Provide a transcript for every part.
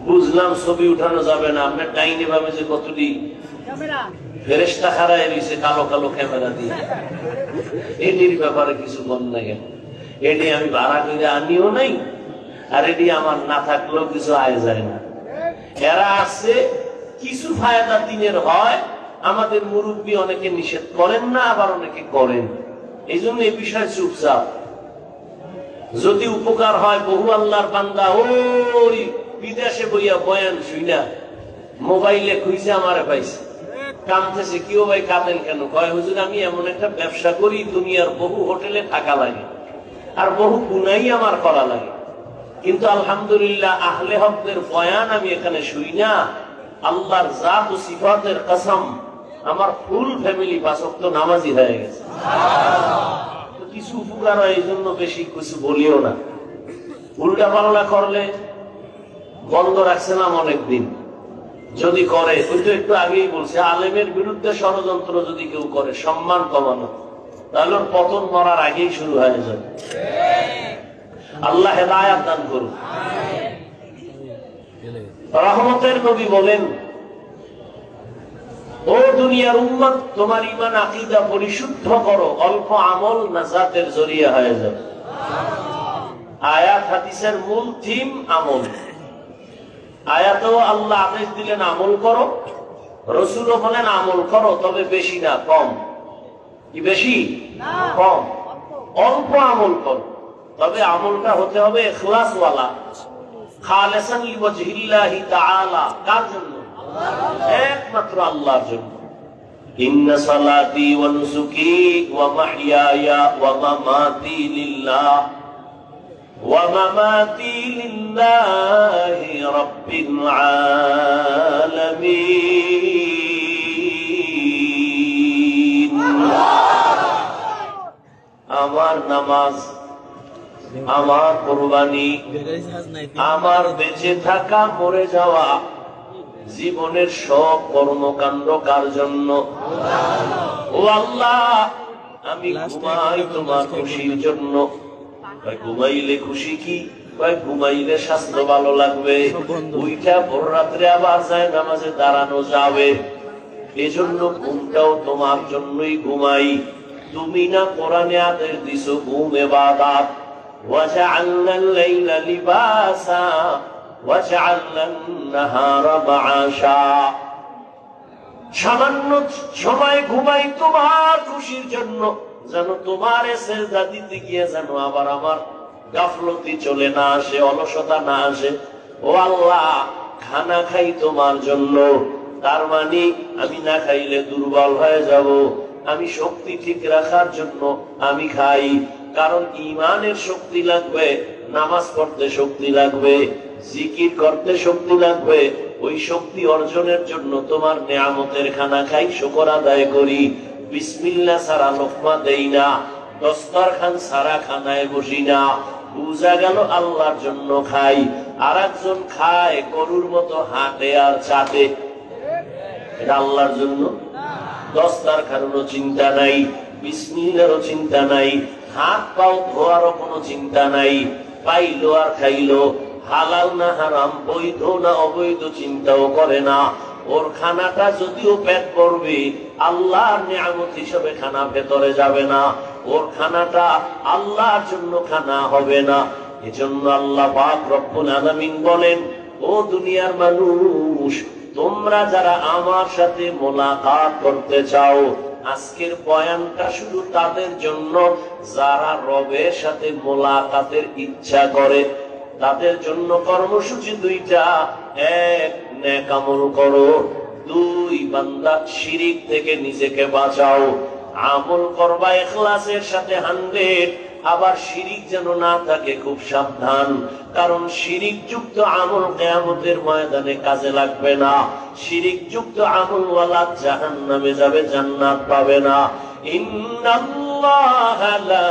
বুঝলাম ছবি উঠানো যাবে না, আপনার ডাইনে ভাবে যে কতটি ফেরেশতা খাড়ায় রয়েছে কালো কালো ক্যামেরা দিয়ে, এটির ব্যাপারে কিছু বল না কেন? এটি আমি ভাড়া করে আনিও নাই, আর এটি আমার না থাকলেও কিছু আয় যায় না। এরা আসছে কিছু ফায়দা দিনের হয়, আমাদের মুরব্বী অনেকে নিষেধ করেন না, আবার অনেকে করেন। এই জন্য এই বিষয়ে চুপচাপ। যদি উপকার হয়, বহু আল্লাহর বান্দা ওই বিদেশে বইয়া বয়ান শুইনা মোবাইলে খুঁজে আমারে পাইছে, কাঁদতেছে। কেউ ভাই কাঁদেন কেন? কয় হুজুর আমি এমন একটা ব্যবসা করি, দুনিয়ার বহু হোটেলে থাকা লাগে আর বহু গুনাই আমার করা লাগে, কিন্তু আলহামদুলিল্লাহ আহলে হকদের বয়ান আমি এখানে শুই না। আল্লাহর জাত ও সিফাতের কসম, আমার ফুল ফ্যামিলি 5 ওয়াক্ত নামাজি হয়ে গেছে। কিছু উপকার হয়, এই জন্য বেশি কিছু বলিও না। উল্টা পাল্টা করলে বন্ধ রাখছিলাম অনেকদিন। যদি করে, ওই তো একটু আগেই বলছে, আলেমের বিরুদ্ধে ষড়যন্ত্র যদি কেউ করে সম্মান কমানো, তাহলে ওর পতন মরার আগেই শুরু হয়ে যাবে। আল্লাহ হেদায়াত দান করুন। রহমতের নবী বলেন, ও দুনিয়ার উম্মত, তোমার ঈমান আকীদা পরিশুদ্ধ করো, অল্প আমল নাজাতের জরিয়া হয়ে যাবে। আয়াত হাদিসের মূল থিম আমল। আয়াতেও আল্লাহ আদেশ দিলেন আমল করো, রাসূলও বলেন আমল করো, তবে বেশি না, কম। কি বেশি? কম। অল্প আমল করো, তবে আমলটা হতে হবে ইখলাস ওয়ালা, খালিসান লিওয়াজহিল্লাহি তাআলা। কার জন্য? একমাত্র আল্লাহর জন্য। ইন্না সালাতি ওয়া নুসুকি ওয়া মাহইয়ায়া ওয়া মামাতি লিল্লাহ ওয়া মামাতি লিল্লাহি রাব্বিল আলামিন। আমার নামাজ, আমার কুরবানি, আমার বেঁচে থাকা, মরে যাওয়া, জীবনের সব কর্মকাণ্ড কার জন্য? ও আল্লাহ, আমি ঘুমাই তোমার খুশির জন্য। ঘুমাইলে খুশি কি? ঘুমাইলে স্বাস্থ্য ভালো লাগবে, ওইটা ভোর রাত্রে আবার যায় নামাজে দাঁড়ানো যাবে। এজন্য ঘুমটাও তোমার জন্যই ঘুমাই। তুমি না কোরআনে আদেশ দিছো ঘুম ইবাদত। وجعلنا الليل لباسا وجعلنا النهار معاشا। সামান্য সময় ঘুমাই তোমার খুশির জন্য, যেন তোমার সেজদা দিতে গিয়ে যেন আবার আমার গাফলতি চলে না আসে, অলসতা না আসে। ও আল্লাহ, খানা খাই তোমার জন্য, তার মানে আমি না খাইলে দুর্বল হয়ে যাব। আমি শক্তি ঠিক রাখার জন্য আমি খাই, কারণ ঈমানের শক্তি লাগবে, নামাজ পড়তে শক্তি লাগবে, জিকির করতে শক্তি লাগবে। ওই শক্তি অর্জনের জন্য তোমার নেয়ামতের খানা খাই, শুকর আদায় করি। বিসমিল্লাহ ছাড়া লোকমা দেই না, দস্তরখান ছাড়া খানায় বসি না। বুঝা গেল আল্লাহর জন্য খাই। আর একজন খায় গরুর মতো হাঁটে আর চাটে, এটা আল্লাহর জন্য? দস্তরখানেরও চিন্তা নাই, বিসমিল্লাহরও চিন্তা নাই, হাত পাও ধোয়ারও কোনো চিন্তা নাই। পাইলো আর খাইলো, হালাল না হারাম, বৈধ না অবৈধ চিন্তাও করে না। ওর খানাটা যদিও পেট পড়বে, আল্লাহর নিয়ামত হিসেবে খানা ভেতরে যাবে না। ওর খানাটা আল্লাহর জন্য খানা হবে না। এজন্য আল্লাহ পাক রব্বুল আলামিন বলেন, ও দুনিয়ার মানুষ, তোমরা যারা আমার সাথে মোলাকাত করতে চাও, আজকের বয়ানটা শুধু তাদের জন্য যারা রবের সাথে মোলাকাতের ইচ্ছা করে। তাদের জন্য কর্মসূচি দুইটা: এক, নেক আমল করো; দুই, বান্দা শিরিক থেকে নিজেকে বাঁচাও। আমল করবা ইখলাসের সাথে 100, আবার শিরিক যেন না থাকে, খুব সাবধান। কারণ শিরিক যুক্ত আমল কিয়ামতের ময়দানে কাজে লাগবে না। শিরিক যুক্ত আমল ওয়ালা জাহান্নামে যাবে, জান্নাত পাবে না। ইন্নাল্লাহা লা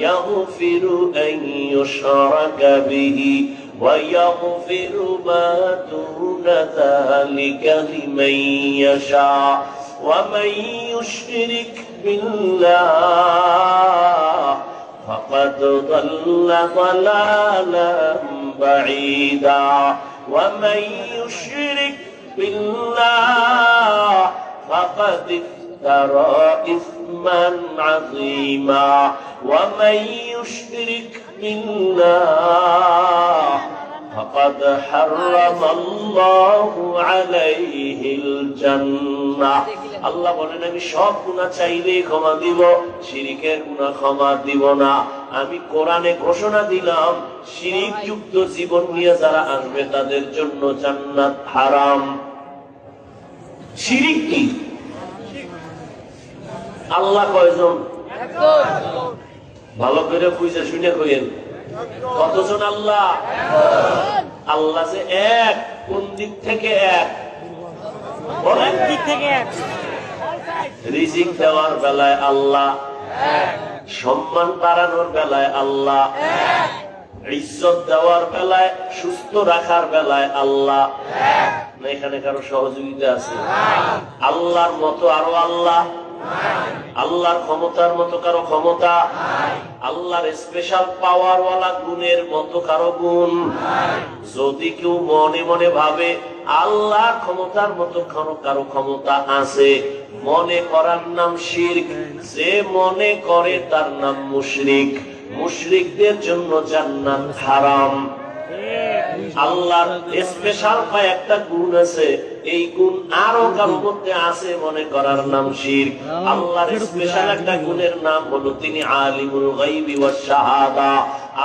ইয়াগফিরু আন ইউশরাকা বিহি ওয়া ইয়াগফিরু মা দুনা যালিকা লিমান ইয়াশা ওয়া মান ইউশরিক বিল্লাহ فقد ضل ضلالا بعيدا ومن يشرك بالله فقد افترى إثما عظيما ومن يشرك بالله فقد حرم الله عليه الجنة আল্লাহ বলেন আমি সব গুনাহ চাইলেই ক্ষমা দিব, শিরকের গুনাহ ক্ষমা দিব না। আমি কোরআনে ঘোষণা দিলাম শিরক যুক্ত জীবন নিয়ে যারা আসবে তাদের জন্য জান্নাত হারাম। শিরক কি? আল্লাহ কয়জন? ভালো করে বুঝে শুনে কইেন কতজন আল্লাহ? আল্লাহ যে এক, কোন দিক থেকে এক? দিক থেকে এক। রিজিক দেওয়ার বেলায় আল্লাহ, সম্মান বাড়ানোর বেলায় আল্লাহ, ইজ্জত দেওয়ার বেলায়, সুস্থ রাখার বেলায় আল্লাহ। না এখানে কারো সহযোগিতা আছে? আল্লাহর মতো আরো আল্লাহ? আল্লাহর ক্ষমতার মতো কারো ক্ষমতা? আল্লাহর স্পেশাল পাওয়ার ওয়ালা গুণের মতো কারো গুণ? যদি কেউ মনে মনে ভাবে আল্লাহর ক্ষমতার মতো কারো ক্ষমতা আছে, মনে করার নাম শিরক। যে মনে করে তার নাম মুশরিক। মুশরিকদের জন্য জান্নাত হারাম। আল্লাহর স্পেশাল একটা গুণ আছে, এই গুণ আরো কারো মধ্যে আছে, মনে করার নাম শিরক। আল্লাহর স্পেশাল একটা গুণের নাম হলো তিনি আলিমুল গায়বি ওয়াশ শাহাদা।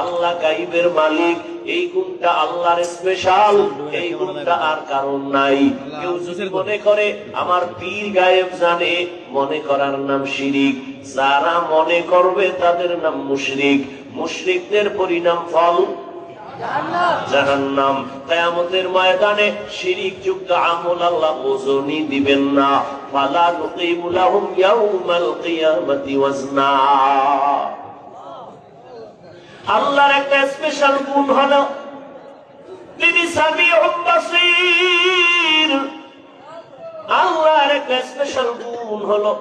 আল্লাহ গায়বের মালিক। এই গুণটা আল্লাহর স্পেশাল, এই গুণটা আর কারণ নাই। কেউ যদি মনে করে আমার পীর গায়েব জানে, মনে করার নাম শিরক। যারা মনে করবে তাদের নাম মুশরিক। মুশরিকদের পরিণাম ফল জাহান্নাম। কিয়ামতের ময়দানে শিরক যুক্ত আমল আল্লাহ ওজনই দিবেন না। ফালা নুকিমু লাহুম ইয়াউমাল কিয়ামাতি ওয়াজনা। আল্লাহর একটা স্পেশাল গুণ হলো তিনি সামিউন বাসীর। আল্লাহর একটা স্পেশাল গুণ হলো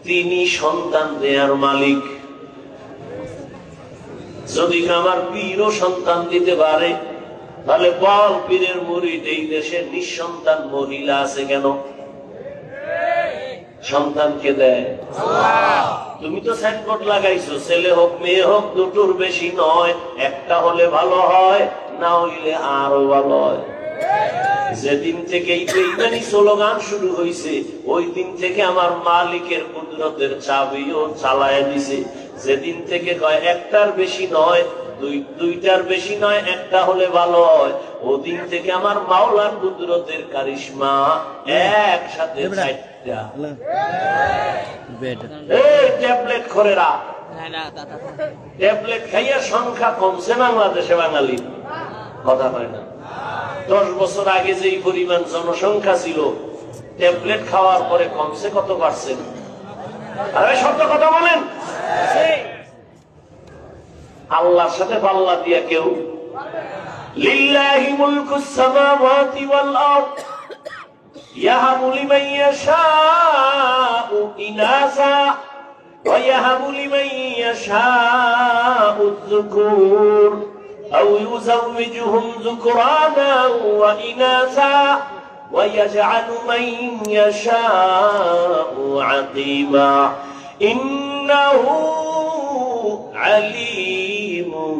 তিনি সন্তান দেয়ার মালিক। যদি আমার পীরও সন্তান দিতে পারে, তাহলে বল পীরের মুরিদ এই দেশে নিঃসন্তান মহিলা আছে কেন? সন্তানকে দেয় আল্লাহ। তুমি তো সাইনবোর্ড লাগাইছো ছেলে হোক মেয়ে হোক দুটোর বেশি নয়, একটা হলে ভালো হয়, না হইলে আরো ভালো হয়। যেদিন থেকে এই বেঈমানি স্লোগান শুরু হয়েছে, ওই দিন থেকে আমার মালিকের কুদরতের চাবিও চালায় দিছে। যেদিন থেকে কয় একটার বেশি নয়, দুইটার বেশি নয়, একটা হলে ভালো হয়, ওদিন থেকে আমার মাওলার কুদরতের কারিশমা একসাথে চারটা। এই ট্যাবলেট খোরেরা, ট্যাবলেট খাইয়া সংখ্যা কমছে বাংলাদেশে বাঙালি। কথা হয় না? 10 বছর আগে যেই পরিমাণ জনসংখ্যা ছিল, ট্যাবলেট খাওয়ার পরে কমছে কত পার্সেন্ট? আরে সত্য কথা বলেন। আল্লাহর সাথে পাল্লা দিয়া কেউ? লিল্লাহি মুলকুস সামাওয়াতি ওয়াল আরদ ইয়াহাবু লিমান ইয়াশাউ ইনাসা ওয়া ইয়াহাবু লিমান ইয়াশাউ যুকুর আও ইউযাওয়িজুহুম যুকরানা ওয়া ইনাসা ওয়া ইয়াজআলু মান ইয়াশাউ আকিমা ইন্নাহু আলিমুন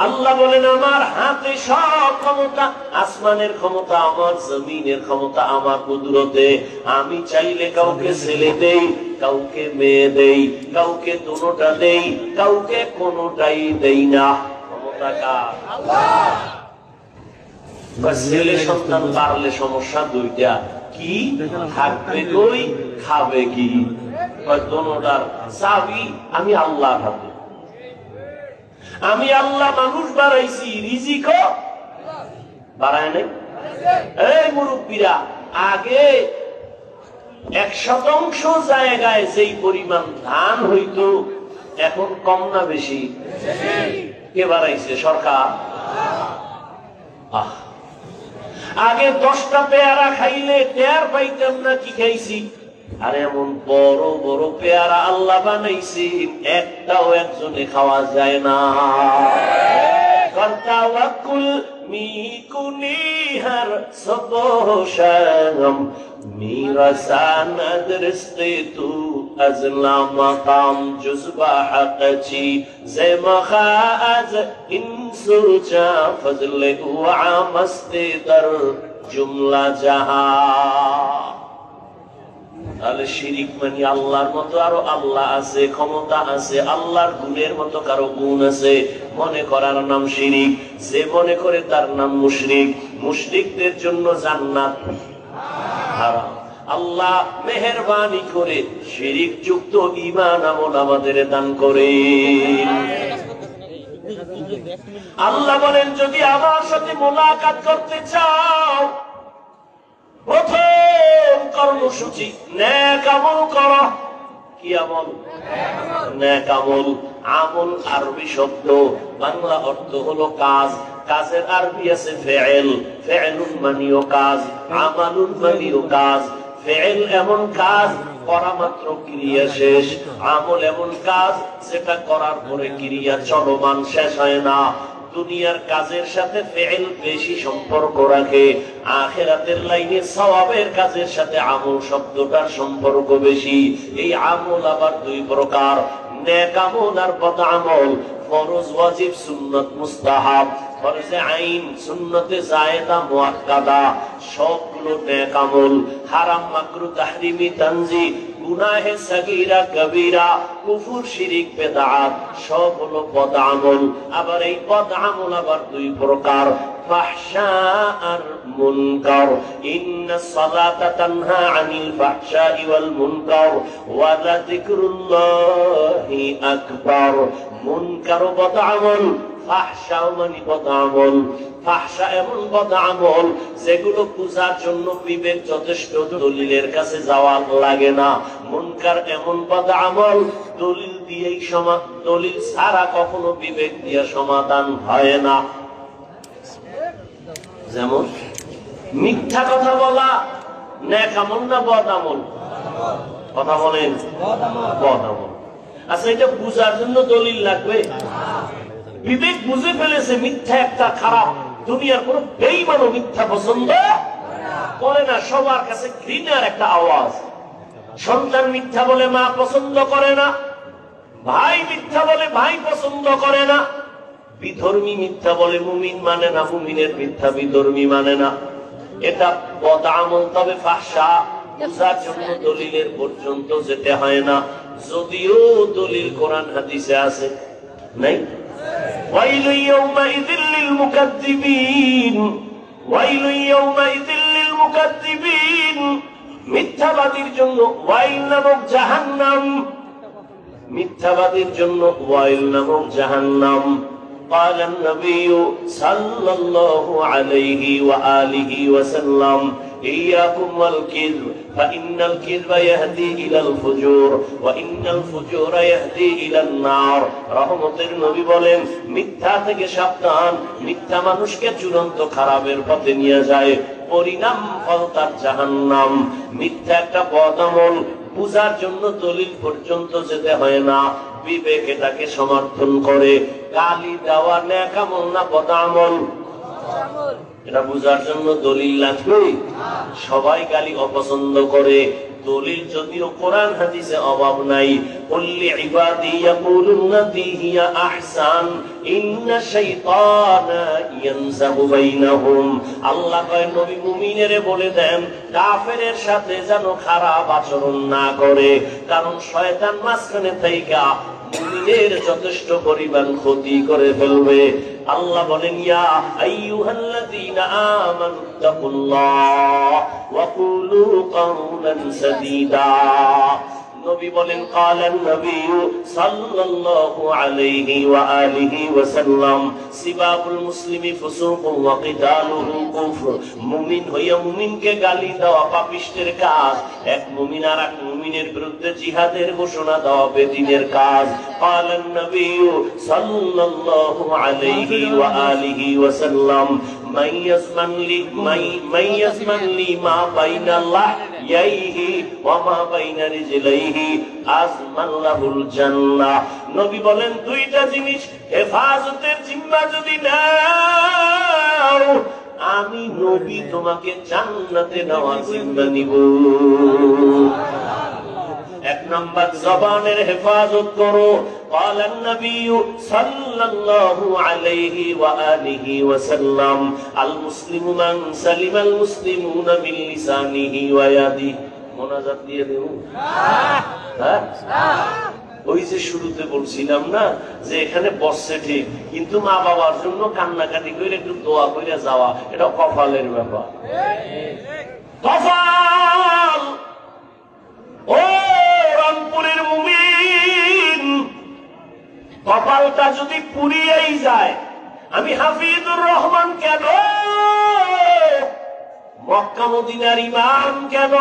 আল্লাহ বলেন আমার হাতে সব ক্ষমতা, আসমানের ক্ষমতা আমার, জমিনের ক্ষমতা আমার কুদরতে। আমি চাইলে কাউকে ছেলে দেই, কাউকে মেয়ে দেই, কাউকে দুটোটা দেই, কাউকে কোনোটাই দেই না। ক্ষমতা কার? আল্লাহ। ছেলে সন্তান পারলে সমস্যা দুইটা, কি থাকবে কই, খাবে কি? দুটোটার চাবি আমি আল্লাহর হাতে। আমি আল্লাহ মানুষ বাড়াইছি, রিজিকও বাড়ায় নাই। এই মুরব্বীরা, আগে 1% জায়গায় যেই পরিমাণ ধান হইতো, এখন কম না বেশি? কে বাড়াইছে? সরকার। আগে 10টা পেয়ারা খাইলে টের পাইতাম না কি খাইছি, আর এমন বড় বড় পেয়ারা আল্লাহ বানাইছি একটাও একজনে খাওয়া যায় না। তাওয়াক্কুল মিকুনি হর সবশাম মেরা সানদ রিস্তে তু আজলা মাকাম জুজবা হকচি জেমখা আজ ইনসুচা ফজলে ওয়া মস্তে দর জুমলা জাহা। তাহলে শিরিক মানে আল্লাহর মতো আরো আল্লাহ আছে, ক্ষমতা আছে, আল্লাহর গুণের মতো কারো গুণ আছে মনে করার নাম শিরিক। যে মনে করে তার নাম মুশরিক। মুশরিকদের জন্য জান্নাত হারাম। আল্লাহ মেহেরবানি করে শিরিক যুক্ত ঈমান আমল আমাদের দান করেন। আল্লাহ বলেন, যদি আমার সাথে মুলাকাত করতে চাও প্রথম কর্মসূচি নেক আমল করো। কি আমল? নেক আমল। আমল আরবি শব্দ, বাংলা অর্থ হলো কাজ। কাজের আরবি আছে ফেয়েল। ফেয়েলুন মানেও কাজ, আমালুন মানেও কাজ। ফেয়েল এমন কাজ করা মাত্র ক্রিয়া শেষ, আমল এমন কাজ যেটা করার পরে ক্রিয়া চলমান, শেষ হয় না। দুনিয়ার কাজের সাথে ফেল বেশি সম্পর্ক রাখে, আখিরাতের লাইনে সওয়াবের কাজের সাথে আমল শব্দটার সম্পর্ক বেশি। এই আমল আবার দুই প্রকার, নেক আমল আর বদ আমল। ফরজ, ওয়াজিব, সুন্নাত, মুস্তাহাব। ফরজে আইন, সুন্নতে জায়েদা, মুআক্কাদা সবগুলো নেক আমল। হারাম, মাকরুহ, তাহরিমি, তানজি, গুনাহে সাগীরা, কবীরা, কুফর, শিরিক, বিদআত সব হলো বদ আমল। আবার এই বদ আমল আবার দুই প্রকার, ফাহশা আর মুনকার। ইন্নাস সালাতা তানহা আনিল ফাহশাই ওয়াল মুনকার ওয়া লাযিকরুল্লাহি আকবার। মুনকার বদ আমল, ফাহশা মানে বদ আমল। ফাহশা এমন বদ আমল যেগুলো পূজার জন্য বিবেক যথেষ্ট, দলিলের কাছে যাওয়া লাগে না। মুনকার এমন বদ আমল দলিল দিয়েই দলিল ছাড়া কখনো বিবেক দিয়ে সমাধান হয় না। যেমন মিথ্যা কথা বলা নেক আমল না বদ আমল? কথা বলেন, বদ আমল। আচ্ছা, এটা বুঝার জন্য দলিল লাগবে? বিবেক বুঝে ফেলেছে মিথ্যা একটা খারাপ। দুনিয়ার কোন বেঈমানও মিথ্যা পছন্দ করে না, সবার কাছে ঘৃণার একটা আওয়াজ। সন্তান মিথ্যা বলে মা পছন্দ করে না, ভাই মিথ্যা বলে ভাই পছন্দ করে না, বিধর্মী মিথ্যা বলে মুমিন মানে না, মুমিনের মিথ্যা বিধর্মী মানে না। এটা বদ আমল। তবে ফাহশা বুঝার জন্য দলিলের পর্যন্ত যেতে হয় না, যদিও দলিল কোরআন হাদিসে আছে। নাই? ওয়াইলু ইয়াউমাইযিল লিল মুকাদ্দিবিন, ওয়াইলু ইয়াউমাইযিল লিল মুকাদ্দিবিন। মিথ্যাবাদীর জন্য ওয়াইল নামক জাহান্নাম, মিথ্যাবাদীর জন্য ওয়াইল নামক জাহান্নাম। قال النبي صلى الله عليه وآله وسلم إياكم والكذب فإن الكذب يهدي إلى الفجور وإن الفجور يهدي إلى النار। রহমতের নবী বলেন, মিথ্যা থেকে সাবধান। মিথ্যা মানুষকে চূড়ান্ত খারাপের পথে নিয়ে যায়, পরিণাম ফল তার জাহান্নাম। মিথ্যা একটা বদ আমল, বুঝার জন্য দলিল পর্যন্ত যেতে হয় না, বিবেক এটাকে সমর্থন করে। গালি দেওয়া নেক আমল না বদ আমল? এটা বুঝার জন্য দলিল লাগবে? সবাই গালি অপছন্দ করে, দলিল যদিও কোরআন হাদিসে অভাব নাই। কুল্লি ইবাদি ইয়াকুলুল্লাতী হিয়া আহসান ইন্না শাইতানা ইয়ানযাবু বাইনাহুম। আল্লাহ কয়, নবী মুমিনেরে বলে দেন কাফেরের সাথে যেন খারাপ আচরণ না করে, কারণ শয়তান মাঝখানে থাইকা মুমিনের যথেষ্ট পরিমাণ ক্ষতি করে ফেলবে। আল্লাহ বলেন, ইয়া আইয়ুহাল্লাযীনা আমানু তাকুল্লাহ ওয়া কুলু কাওলান সাদীদা। নবী বলেন, ক্বালান নবী সাল্লাল্লাহু আলাইহি ওয়া আলিহি ওয়া সাল্লাম সিবাবুল মুসলিমি ফুসুকুন ওয়া কিতালুহু কুফর। মুমিন হইয়া মুমিনকে গালি দেওয়া পাপিষ্টের কাজ। এক মুমিন আর এক মুমিন মুমিনের বিরুদ্ধে জিহাদের ঘোষণা দেওয়া বেদিনের কাজ। قال النبي صلى الله عليه وآله وسلم من يزمن لي ما بين لحييه وما بين رجليه أزمن له الجنة। নবী বলেন দুইটা জিনিস হেফাজতের জিম্মা যদি নাও, আমি নবী তোমাকে জান্নাতে নেওয়ার জিম্মা নিব। এক নম্বর জবানের হেফাজত করো। قال النبي صلى الله عليه وآله وسلم المسلم من سلم المسلمون من لسانه ويده। মোনাজাত দিয়ে দেব। হ্যাঁ, ওই যে শুরুতে বলছিলাম না যে এখানে বসছে ঠিক, কিন্তু মা বাবার জন্য কান্নাকাটি করে একটু দোয়া করে যাওয়া, এটা কপালের ব্যাপার। কপাল। ও রংপুরের মুমিন, কপালটা যদি পুড়িয়েই যায়, আমি হাফিজুর রহমান কেন, মক্কা মদিনার ইমাম কেন,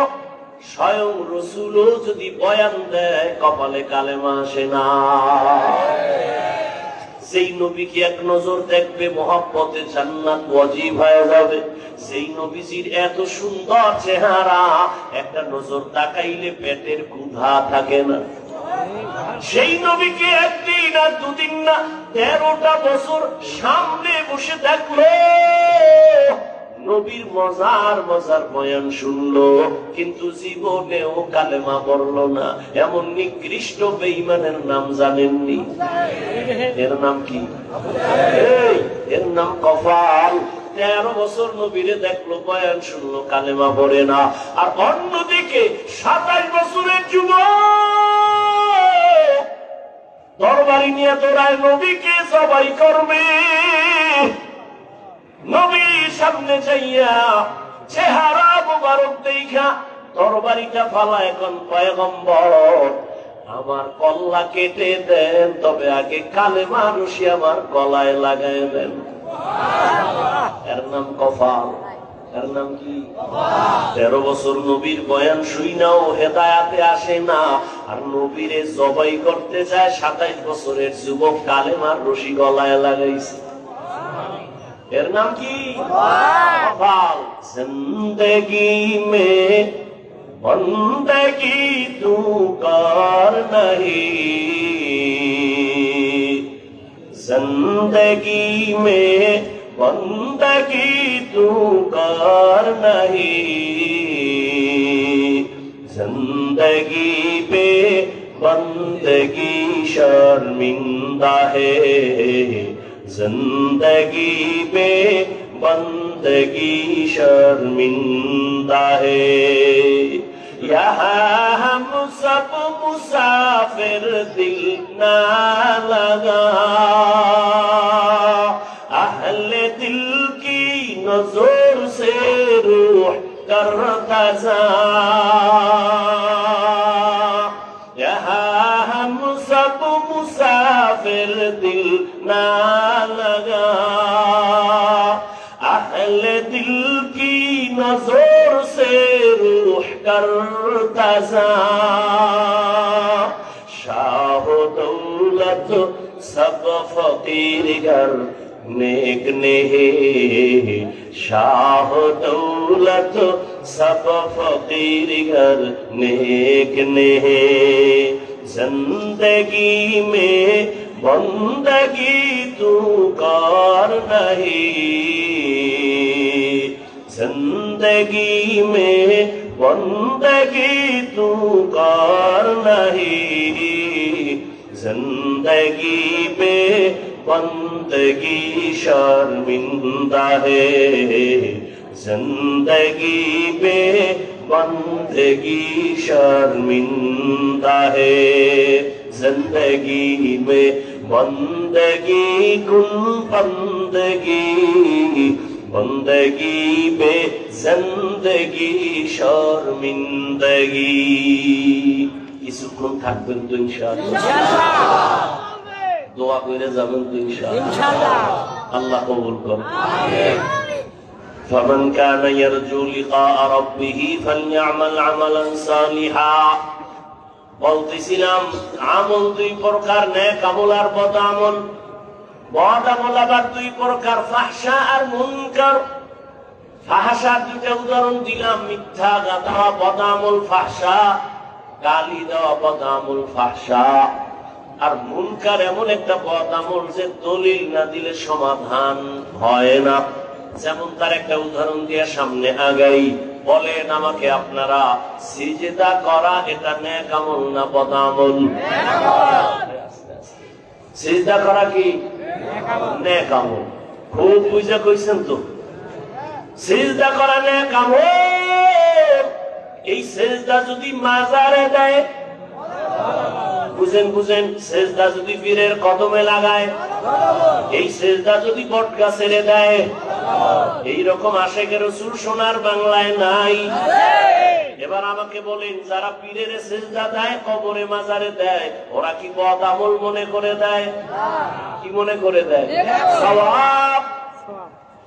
স্বয়ং রাসূলও যদি বয়ান দেয় কপালে কালেমা আসে না। সেই নবীকে এক নজর দেখবে, মহব্বতে জান্নাত ওয়াজিব হয়ে যাবে। সেই নবীজির এত সুন্দর চেহারা, একটা নজর তাকাইলে পেটের ক্ষুধা থাকে না। সেই নবীকে একদিন আর দুদিন না, 13টা বছর সামনে বসে থাকলো, নবীর মজার মজার বয়ান শুনলো, কিন্তু জীবনেও কালেমা পড়লো না। এমন নিকৃষ্ট বেঈমানের নাম জানেননি? এর নাম কি? এর নাম কপাল। 13 বছর নবীরে দেখলো, বয়ান শুনলো, কালেমা পড়ে না। আর অন্যদিকে 27 বছরের যুবক তরবারি নিয়ে দৌড়ায়, নবীকে জবাই করবে। নবীর সামনে যাইয়া চেহারা মুবারক দেখা তরবারিটা ফালা, এখন পয়গম্বর আমার কল্লা কেটে দেন, তবে আগে কালেমা রশি আমার গলায় লাগাই দেন। এর নাম কপাল। এর নাম কি? 13 বছর নবীর বয়ান শুইনাও হেদায়াতে আসে না, আর নবীরে জবাই করতে যায় 27 বছরের যুবক, কালেমার রশি গলায় লাগাইছে। এর নাম কি? কপাল। জিন্দগি মে বন্দগি তু কর নহি, জিন্দগি মে বন্দগি তু কর নহি, জিন্দগি পে বন্দগি শর্মিন্দা হে, जिंदगी पे बंदगी शर्मिंदा है। यहाँ हम सब मुसाफिर, दिल ना लगा, अहले दिल की नजर से रूह करता जा। यहाँ हम सब मुसाफिर, दिल ना लगा, अहले दिल की नजर से रूह करता जा। शाह दौलत सब फकीर घर नेक नेहे, शाह दौलत सब फकीर घर नेक नेहे, जिंदगी में बंदगी तू कर नहीं, जिंदगी में बंदगी तू कर नहीं, जिंदगी पे बंदगी शर्मिंदा है, जिंदगी पे बंदगी शर्मिंदा है, जिंदगी में बंदगी कुन बंदगी, बंदगी पे जिंदगी शर्मिंदगी। কিছুক্ষণ থাকবেন তো ইনশাআল্লাহ, দোয়া করে যাবেন তো ইনশাআল্লাহ, আল্লাহ কবুল করুন। আমিন। فمن كان يرجو لقاء ربه فليعمل عملا صالحا বলতেছিলাম আমল দুই প্রকার, নেক আমল আর বদ আমল। বদ আমল আবার দুই প্রকার, ফাহশা আর মুনকার। ফাহশার দুইটা উদাহরণ দিলাম, মিথ্যা গাথা বদ আমল ফাহশা, গালি দেওয়া বদ আমল ফাহশা। আর মুনকার এমন একটা বদ আমল যে দলিল না দিলে সমাধান হয় না। যেমন তার একটা উদাহরণ দিয়ে সামনে আগাই। বলেন আমাকে আপনারা, সিজদা করা এটা নেক আমল না বদ আমল? সিজদা করা কি নেক আমল? খুব বুঝা কইছেন তো। সিজদা করা নেক আমল। এই সিজদা যদি মাজারে দেয়, বুঝেন বুঝেন, সিজদা যদি পীরের কদমে লাগায়, এই সিজদা যদি বট গাছে দেয়, এইরকম আশেকের রাসূল সোনার বাংলায় নাই। এবার আমাকে বলেন, যারা পীরের সিজদা দেয়, কবরে মাজারে দেয়, ওরা কি বদ আমল মনে করে দেয়? কি মনে করে দেয়? সওয়াব।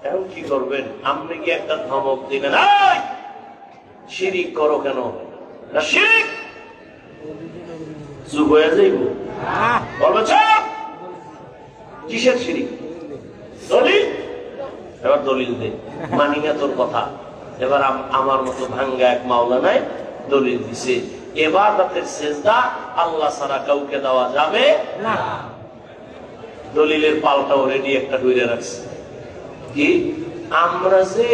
এখন কি করবেন? আপনি কি একটা ধমক দিলেন, শিরিক করো কেন? না শিরিক, চুপ হয়ে যাইব, বলবে চুপ, কিসের শিরিক? দলিল। এবার দলিল দে, মানি না তোর কথা। এবার আমার মতো ভাঙ্গা এক মাওলানায় দলিল দিছে, ইবাদতের সিজদা আল্লাহ ছাড়া কাউকে দেওয়া যাবে না। দলিলের পাল্টাও রেডি একটা ধরে রাখছে। কি আমরা যে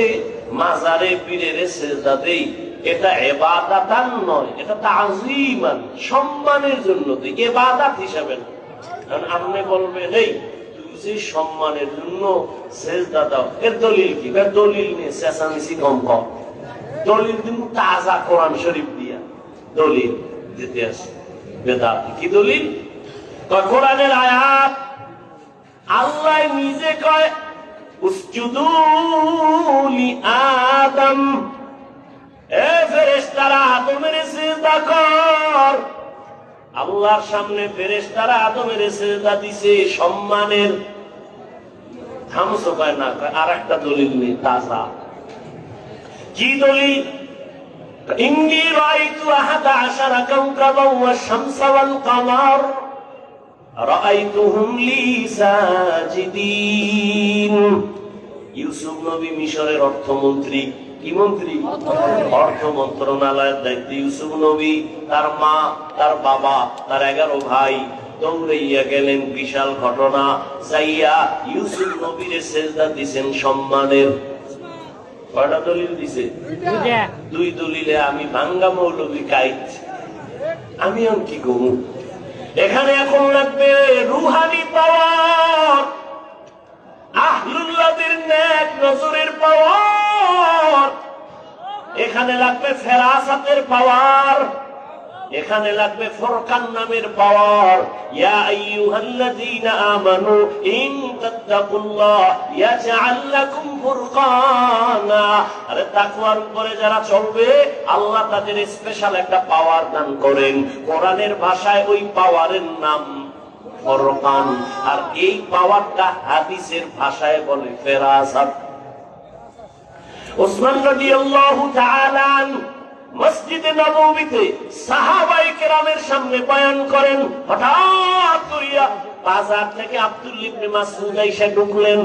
মাজারে পীরের সিজদা দেই, এটা ইবাদাতান নয়, এটা তাযীমান, সম্মানের জন্য দেই, ইবাদত হিসাবে না। কারণ আপনি বলবেন, এই তুই যে সম্মানের জন্য সিজদা দাও, এর দলিল কি? এর দলিল নিয়ে চেঁচামেচি কম কর। দলিল কিন্তু তাজা কোরআন শরীফ দিয়া দলিল দিতে আসে। বেদাত কি দলিল? কোরআনের আয়াত। আল্লাহ নিজে কয়, উসজুদু লিআদম, এ ফেরেশতারা আদমের সিজদা কর। আল্লাহর সামনে ফেরেশতারা আদমের সিজদা দিছে সম্মানের। থামসো কয় না, আর একটা দলিল নেই তাজা। কি দলিল? ইন্নী রাআইতু আহাদা আশারা কাওকাবান ওয়াশ শামসা ওয়াল কামার রাআইতুহুম লি সাজিদিন। ইউসুফ নবী মিশরের অর্থমন্ত্রী। কি মন্ত্রী? অর্থ মন্ত্রণালয়ের দায়িত্ব ইউসুফ নবী। তার মা, তার বাবা, তার 11 ভাই দৌড়াইয়া গেলেন। বিশাল ঘটনা। যাইয়া ইউসুফ নবীর সিজদা দিছেন সম্মানের। কয়টা দলিল দিছে? দুই দলিলে আমি ভাঙ্গা মৌলবী কাইত। আমি আর কি করব? এখানে এখন লাগবে রুহানি পাওয়ার, আহলুল্লাহদের নেক নজরের পাওয়ার। এখানে লাগবে ফেরাসাতের পাওয়ার। এখানে লাগবে ফুরকান নামের পাওয়ার। ইয়া আইয়ুহাল্লাযীনা আমানু ইন তাত্তাকুল্লাহ ইয়াজআল লাকুম ফুরকানা। আরে তাকওয়ার উপরে যারা চলবে, আল্লাহ তাদের স্পেশাল একটা পাওয়ার দান করেন। কোরআনের ভাষায় ওই পাওয়ারের নাম ফুরকান, আর এই পাওয়ারটা হাদিসের ভাষায় বলে ফেরাসাত। ওসমান রাদিয়াল্লাহু তাআলা মসজিদে নববীতে সাহাবায়ে কেরামের সামনে বয়ান করেন। হঠাৎ করিয়া বাজার থেকে আব্দুল্লাহ ইবনে মাসউদ এসে ঢুকলেন।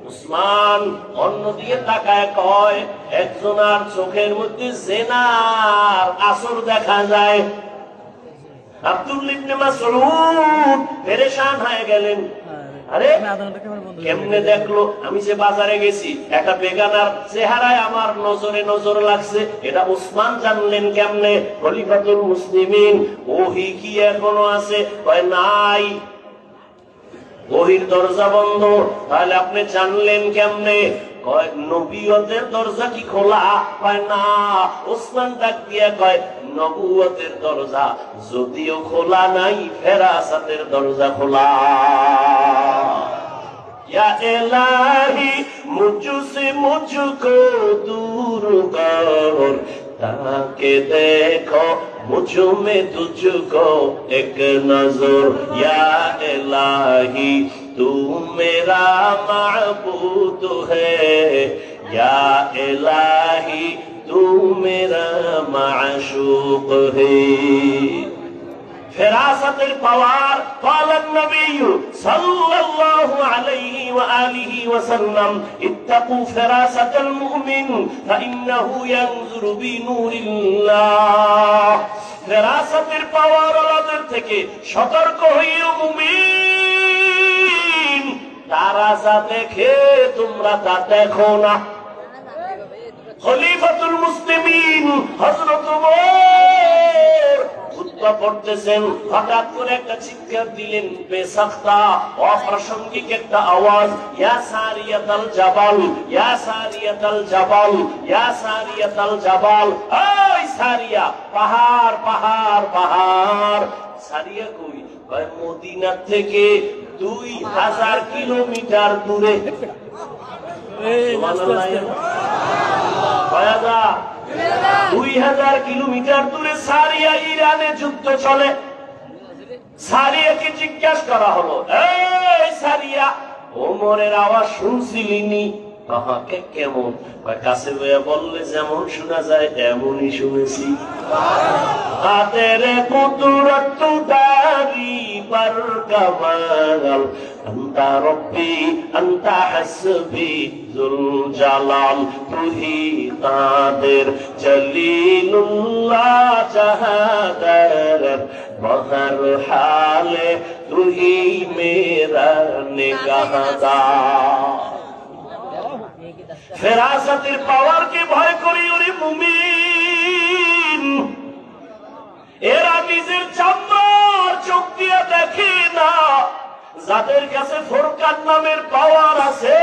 উসমান অন্যদিকে তাকায় কয়, একজনের চোখের মধ্যে জিনার আসর দেখা যায়। আব্দুল্লাহ ইবনে মাসউদ পেরেশান হয়ে গেলেন। আরে কেমনে দেখলো? আমি যে বাজারে গেছি, একটা বেগানার চেহারায় আমার নজরে নজর লাগছে, এটা উসমান জানলেন কেমনে? খলিফাতুল মুসলিমিন। ওহী কি এখনো আছে? কয় নাই, ওহীর দরজা বন্ধ। তাহলে আপনি জানলেন কেমনে? কয় নবুয়তের দরজা কি খোলা? কয় না। উসমান ডাক দিয়া কয়, নবুয়তের দরজা যদিও খোলা নাই, ফেরাসাতের দরজা খোলা। या इलाही मुझसे मुझको दूर कर, ताकि देखो मुझ में तुझको एक नजर। या इलाही तू मेरा माबूद है, या इलाही तू मेरा माशूक है। ফেরাসাতের পাওয়ার। ক্বালান নবী সাল্লাল্লাহু আলাইহি ওয়া আলিহি ওয়া সাল্লাম ইত্তাকু ফেরাসাতাল মুমিন ফাইন্নাহু ইয়ানজুরু বিনুরিল্লাহ। ফেরাসাতের পাওয়ার ওলাদের থেকে সতর্ক হইও মুমিন, তারা যা দেখে তোমরা তা দেখো না। খলিফাতুল মুসলিমিন হযরত ওমর খুতবা পড়তেছেন, হঠাৎ করে একটা চিৎকার দিলেন, বেসাখতা অপ্রাসঙ্গিক একটা আওয়াজ, ইয়া সারিয়াতাল জাবাল, ইয়া সারিয়াতাল জাবাল, ইয়া সারিয়াতাল জাবাল। ওই সারিয়া, পাহাড় পাহাড় পাহাড়। সারিয়া কই? মদিনা থেকে 2000 কিলোমিটার দূরে। 2000 কিলোমিটার দূরে সারিয়া। ইরানে যুদ্ধ চলে। সারিয়াকে জিজ্ঞাসা করা হলো, এই সারিয়া, ওমরের আওয়াজ শুনছিলিনি? কাহাকে কেমন? কাছে বললে যেমন শোনা যায় এমনই শুনেছি। কাদের কুদরত দারি पर कमाल अंता रब्बी अंता हस्बी जुल जलाल तू ही कादिर जलीलुल्लाह जहादर बहर हाले तू ही मेरा निगाहदार। ফেরাসাতের পাওয়ারকে ভয় করি ওরে মুমিন। এরা নিজের চামড়ার চোখ দিয়ে দেখে না। যাদের কাছে ফুরকান নামের পাওয়ার আছে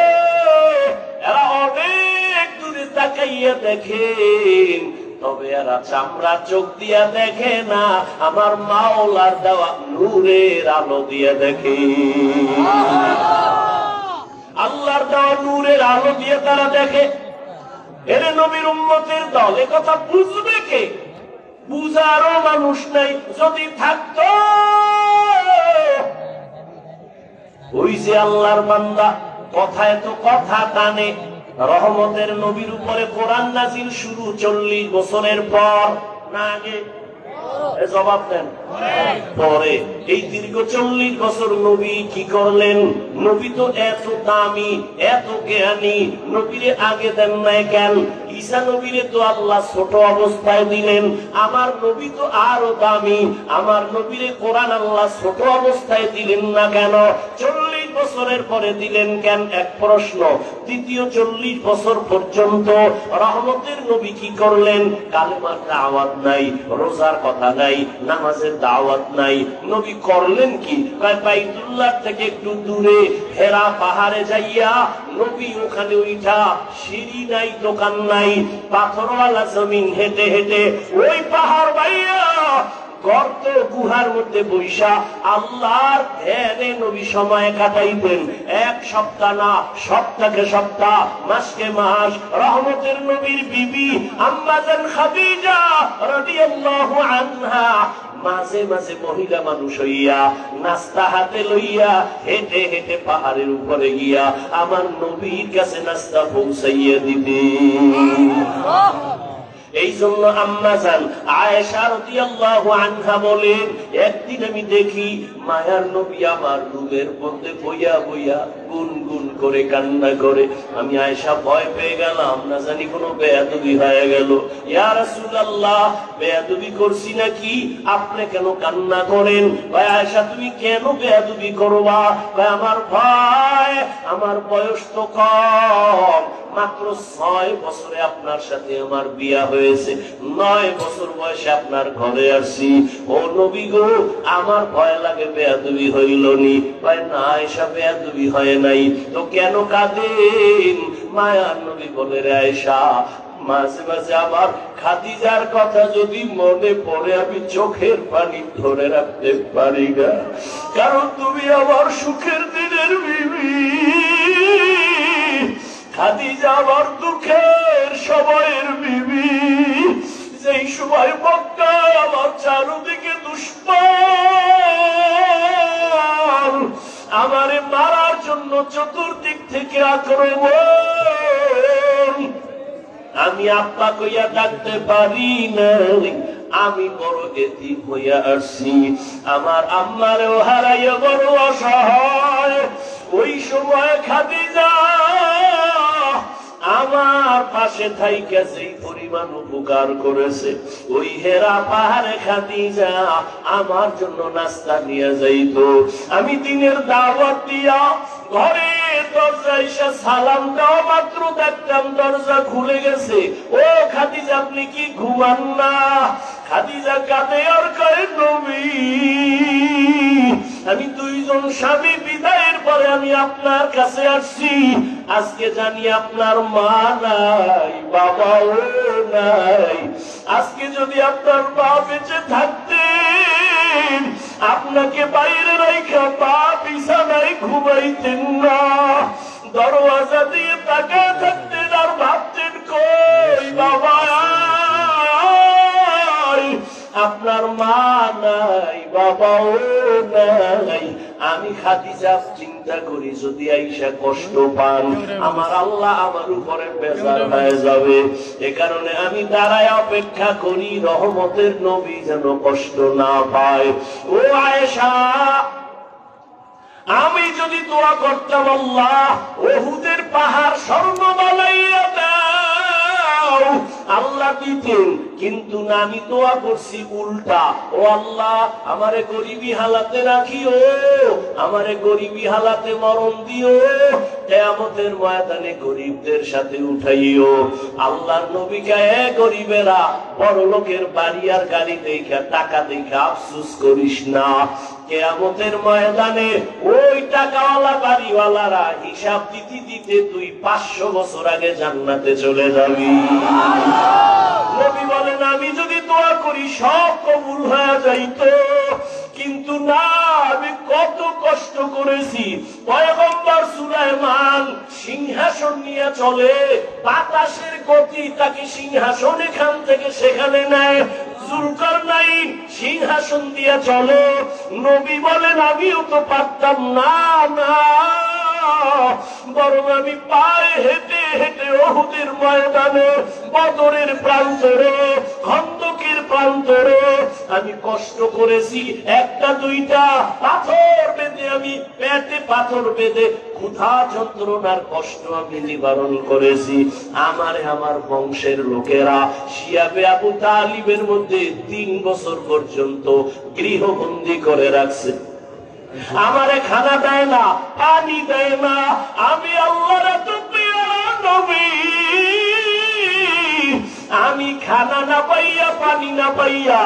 এরা অনেক দূরে তাকাইয়া দেখেন, তবে এরা চামড়া চোখ দিয়া দেখে না, আমার মাওলার দেওয়া নূরের আলো দিয়ে দেখে। আল্লাহর দেওয়া নূরের আলো দিয়ে তারা দেখে। এরে নবীর উম্মতের দল, এ কথা বুঝবে কে? বুঝারও মানুষ নাই। যদি থাকতো, ওই যে আল্লাহর বান্দা কথায় তো কথা টানে। রহমতের নবীর উপরে কোরআন নাজিল শুরু 40 বছরের পর না আগে? জবাব দেন। পরে এই দীর্ঘ 40 বছর নবী কি করলেন? নবী তো এত দামি, এত জ্ঞানী, নবীরে আগে দেন নাই কেন? ঈসা নবীরে তো আল্লাহ ছোট অবস্থায় দিলেন। আমার নবী তো আরো দামি, আমার নবীরে কোরআন আল্লাহ ছোট অবস্থায় দিলেন না কেন? 40 বছরের পরে দিলেন কেন? এক প্রশ্ন। দ্বিতীয় 40 বছর পর্যন্ত রহমতের নবী কি করলেন? কালেমার দাওয়াত নাই, রোজার কথা নাই, নামাজের দাওয়াত নাই। নবী করলেন কি? বাইতুল্লাহ থেকে একটু দূরে হেরা পাহাড়ে যাইয়া নবী ওখানে উঠা, সিঁড়ি নাই, দোকান নাই, পাথরওয়ালা জমিন হেঁটে হেঁটে ওই পাহাড় বাইয়া গর্ত গুহার মধ্যে বৈশা আল্লাহর ধ্যানে নবী সময় কাটাইতেন। এক সপ্তাহ না, সপ্তাহকে সপ্তাহ, মাসকে মাস। রহমতের নবীর বিবি আম্মা জান খাদিজা রাদিয়াল্লাহু আনহা মাঝে মাঝে মহিলা মানুষ হইয়া নাস্তা হাতে লইয়া হেঁটে হেঁটে পাহাড়ের উপরে গিয়া আমার নবীর কাছে নাস্তা পৌঁছাইয়া দিতে। এই জন্য আম্মা জান আয়েশা রাদিয়াল্লাহু আনহা বলেন, একদিন আমি দেখি মায়ার নবী আমার রুমের মধ্যে বইয়া বইয়া গুনগুন করে কান্না করে। আমি আয়েশা ভয় পেয়ে গেলাম, না জানি কোনো বেয়াদবি হয়ে গেল। ইয়া রাসূলুল্লাহ, বেয়াদবি করছি নাকি? আপনি কেন কান্না করেন? কয় আয়েশা তুমি কেন বেয়াদবি করবা? কয় আমার ভয়, আমার বয়স তো কম, মাত্র 6 বছরে আপনার সাথে আমার বিয়া হয়েছে, 9 বছর বয়সে আপনার ঘরে আসছি। ও নবী গো, আমার ভয় লাগে বেয়াদবি হইল নি? কয় না আয়েশা, বেয়াদবি হয় নাই। তো কেন কাঁদেন? মায়ার নবী বলে, রে আয়েশা, মাঝে মাঝে আমার খাদিজার কথা যদি মনে পড়ে আমি চোখের পানি ধরে রাখতে পারি না, কারণ তুমি আমার সুখের দিনের বিবি। খাদিজা আমার দুঃখের সময়ের বিবি। যেই সময় মক্কায় আমার চারদিকে দুশমন আমারে মারার জন্য চতুর্দিক থেকে আক্রমণ, আমি আব্বা কইয়া ডাকতে পারি না, আমি বড় এতিম হইয়া আসছি, আমার আম্মারেও হারাইয়া বড় অসহায়। ওই সময় খাদিজা আমার পাশে থাইকা যেই পরিমাণ উপকার করেছে, ওই হেরা পাহাড়ে খাদিজা আমার জন্য নাস্তা নিয়ে যাইতো। আমি দিনের দাওয়াত দিয়া ঘরে দরজা এসে সালাম দেওয়া মাত্র দেখতাম দরজা খুলে গেছে। ও খাদিজা, আপনি কি ঘুমান না? খাদিজা কাঁদে আর কয়, নবী, আমি দুইজন স্বামী বিদায়ের পরে আমি আপনার কাছে আসছি। আজকে জানি আপনার মা নাই, বাবাও নাই। আজকে যদি আপনার মা বেঁচে থাকতেন, আপনাকে বাইরে রেখে পা বিছানায় ঘুমাইতেন না, দরওয়াজা দিয়ে তাকায় থাকতেন আর ভাবতেন, কই বাবা, আপনার মা নাই, বাবাও নাই। আমি খাদিজা চিন্তা করি, যদি আইসা কষ্ট পান, আমার আল্লাহ আমার উপরে বেজার হয়ে যাবে। এ কারণে আমি দাঁড়ায় অপেক্ষা করি রহমতের নবী যেন কষ্ট না পায়। ও আয়েশা, আমি যদি দোয়া করতাম, আল্লাহ উহুদের পাহাড় স্বর্ণ বানাইয়া দাও, আল্লাহ দিতেন। কিন্তু না, আমি দোয়া করছি উল্টা, ও আল্লাহ আমারে গরিবী হালাতে রাখিও, আমারে গরিবী হালাতে মরণ দিও, কিয়ামতের ময়দানে গরিবদের সাথে উঠাইও। আল্লাহর নবীকে, এ গরিবেরা, বড় লোকের বাড়ি আর গাড়ি দেখা, টাকা দেখা আফসোস করিস না। কিয়ামতের ময়দানে ওই টাকাওয়ালা বাড়িওয়ালারা হিসাব দিতে দিতে তুই 500 বছর আগে জান্নাতে চলে যাবি। নবী বলেন, আমি যদি দোয়া করি সব কবুল হয়ে যাইতো, কিন্তু না, আমি কত কষ্ট করেছি। পয়গম্বর সুলাইমান সিংহাসন নিয়ে চলে, বাতাসের গতি তাকে সিংহাসন এখান থেকে সেখানে নেয়। জুলকারনাইন সিংহাসন দিয়ে চলে। নবী বলেন, আমিও তো পারতাম না, না, বরং আমি পায়ে হেঁটে হেঁটে উহুদের ময়দানে, বদরের প্রান্তরে, খন্দকের প্রান্তরে আমি কষ্ট করেছি। একটা দুইটা পাথর বেঁধে, আমি পেটে পাথর বেঁধে ক্ষুধা যন্ত্রণার কষ্ট আমি নিবারণ করেছি। আমারে আমার বংশের লোকেরা শিয়াবে আবু তালিবের মধ্যে 3 বছর পর্যন্ত গৃহবন্দী করে রাখছে। আমারে খানা দেয় না, পানি দেয় না। আমি আল্লাহর এত পেয়ারা নবী, আমি খানা না পাইয়া, পানি না পাইয়া,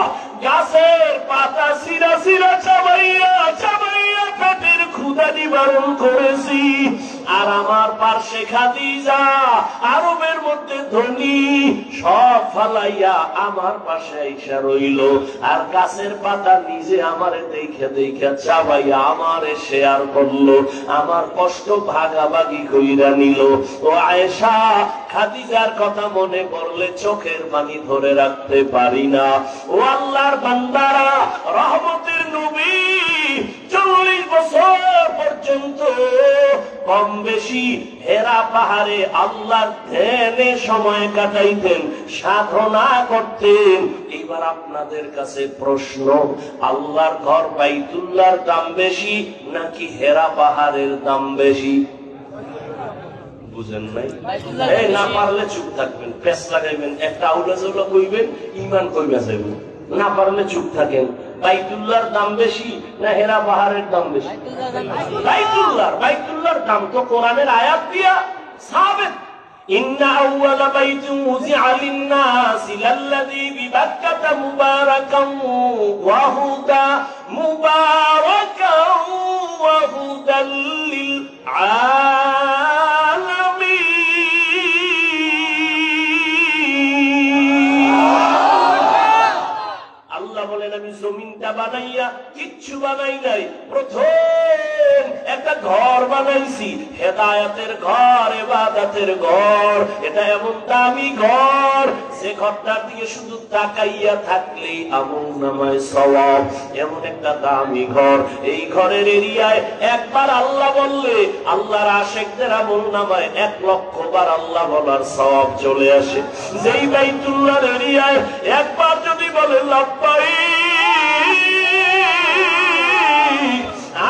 গাছের পাতা সিরা সিরা চাবাইয়া চাবাইয়া পেটের ক্ষুধা নিবারণ করেছি। আর আমার পার্শ্বে খাদিজা, আরবের মধ্যে ধনী, সব ফালাইয়া আমার পাশে আইসা রইল। আর গাছের পাতা নিজে আমারে দেখে দেখে চাবাইয়া আমারে শেয়ার করলো, আমার কষ্ট ভাগাভাগি কইরা নিল। ও আয়েশা, খাদিজার কথা মনে পড়লে চোখের পানি ধরে রাখতে পারি না। ও আল্লাহর বান্দারা, রহমতের নবী 40 বছর পর্যন্ত কম বেশি হেরা পাহাড়ে আল্লাহর ধ্যানে সময় কাটাইতেন, সাধনা করতেন। এবার আপনাদের কাছে প্রশ্ন, আল্লাহর ঘর বাইতুল্লাহর দাম বেশি নাকি হেরা পাহাড়ের দাম বেশি? বুঝেন নাই? এই না পারলে চুপ থাকবেন, পেস লাগাইবেন, একটা আউলা জাউলা কইবেন, ঈমান কইবা যাবেন। না পারলে চুপ থাকেন। বাইতুল্লাহর দাম বেশি না হেরা পাহাড়ের দাম বেশি? বাইতুল্লাহর দাম তো কোরআনের আয়াত দিয়া সাবিত। ইন্না আউওয়ালা বাইতিন উযিআ লিন-নাসি লাল্লাযী বিবাক্কাতা মুবারাকান ওয়া হুদা মুবারাকান ওয়া হুদাল লিল আলামিন। আল্লাহ বলেন, আমি জমিনটা বানাইয়া কিচ্ছু বানাই নাই, প্রথম একটা ঘর বানাইছি, হেদায়েতের ঘর, ইবাদতের ঘর। এটা এমন দামি ঘর, যে ঘরটার দিকে শুধু তাকাইয়া থাকলেই আমলনামায় সওয়াব। এমন একটা দামি ঘর। এই ঘরের এরিয়ায় একবার আল্লাহ বললে আল্লাহর আশিকদের আমলনামায় 1,00,000 বার আল্লাহ বলার সওয়াব চলে আসে। যেই বাইতুল্লাহর এরিয়ায় একবার যদি বলে লাব্বাইক,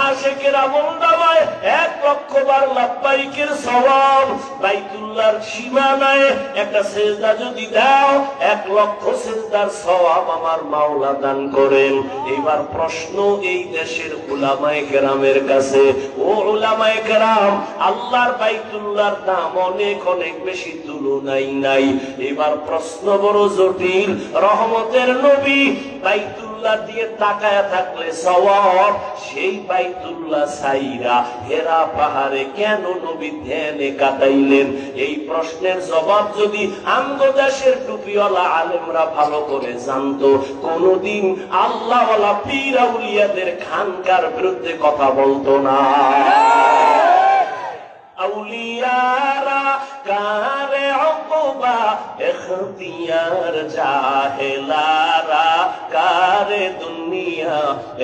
আশিকেরা বন্দাবায় 1,00,000 বার লাব্বাইকের সওয়াব। বাইতুল্লাহর সীমানায় একটা সেজদা যদি দাও 1,00,000 সেজদার সওয়াব আমার মাওলা দান করেন। এবার প্রশ্ন এই দেশের উলামায়ে কেরামের কাছে, ও উলামায়ে কেরাম, আল্লাহর বাইতুল্লাহর দাম অনেক অনেক বেশি, তুলনাই নাই। এবার প্রশ্ন বড় জটিল। রহমতের নবী বাইতুল্লাহ দিয়ে তাকায়া থাকলে সওয়াব, সেই বাইতুল্লাহ সাইরা হেরা পাহাড়ে কেন নবী ধ্যানে কাটাইলেন? এই প্রশ্নের জবাব যদি আমগোদাসের টুপিওয়ালা আলেমরা ভালো করে জানতো, কোনদিন আল্লাহওয়ালা পীর আউলিয়াদের খানকার বিরুদ্ধে কথা বলতো না। আউলিয়ারা কারে উকবা ইখতিয়ার, জাহেলারা কারে দুনিয়া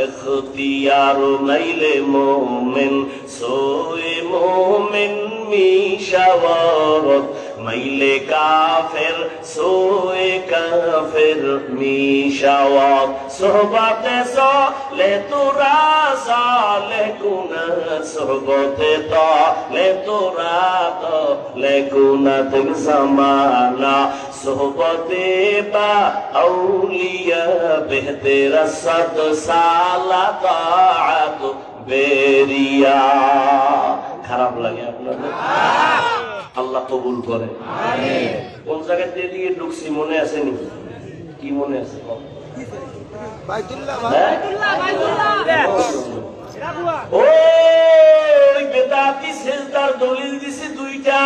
ইখতিয়ার। নাইলে মোমেন সোয়ে মোমেন মিশাওয়ারত, মাইলে কাফের সোয়ে কাফের মিশাওয়াত। সোহবতে সলে তোরা সালে গুনাহ, সোহবতে তলে তোরা তলে গুনাহ জামানা। সোহবতে বা আউলিয়া বেহতেরা সদ সালা তাআত বেরিয়া। খারাপ লাগে আপনাদের? আল্লাহ কবুল করে। কোন জায়গায় দিয়ে ঢুকছি মনে আছে নি? কি মনে আছে? ওই বেদাতি সেজদার দলিল দিছি দুইটা,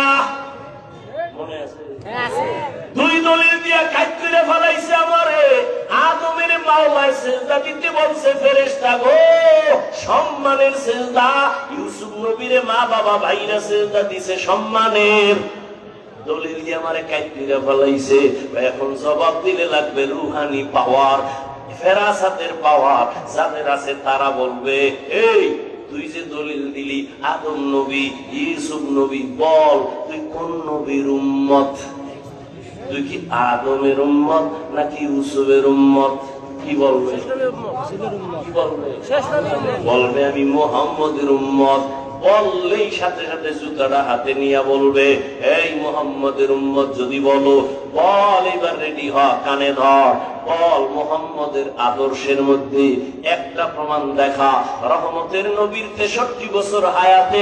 মনে আছে? দুই দলিল দিয়া কাজ করে ফেলাইছে আমারে। আদমের মাওলায় সেজদা দিতে বলছে ফেরেশতা গো, সম্মানের সেজদা। ইউসুফ নবীরে মা বাবা ভাইরা সেজদা দিছে সম্মানের। দলিল দিয়ে আমারে কাজ করে ফেলাইছে। এখন জবাব দিলে লাগবে রুহানি পাওয়ার, ফেরাসাতের পাওয়ার যাদের আছে তারা বলবে, এই তুই যে দলিল দিলি আদম নবী ইউসুফ নবী, বল তুই কোন নবীর উম্মত? তুই কি আদমের উম্মত নাকি ইউসুফের উম্মত? কি বলবে? বলবে আমি মুহাম্মদের উম্মত। বললেই সাথে সাথে জুতাটা হাতে নিয়ে বলবে, এই মুহাম্মদের উম্মত যদি বলো, বল এবার রেডি হ, কানে ধর, বল মুহাম্মদের আদর্শের মধ্যে একটা প্রমাণ দেখা। রহমতের নবীর 63 বছর হায়াতে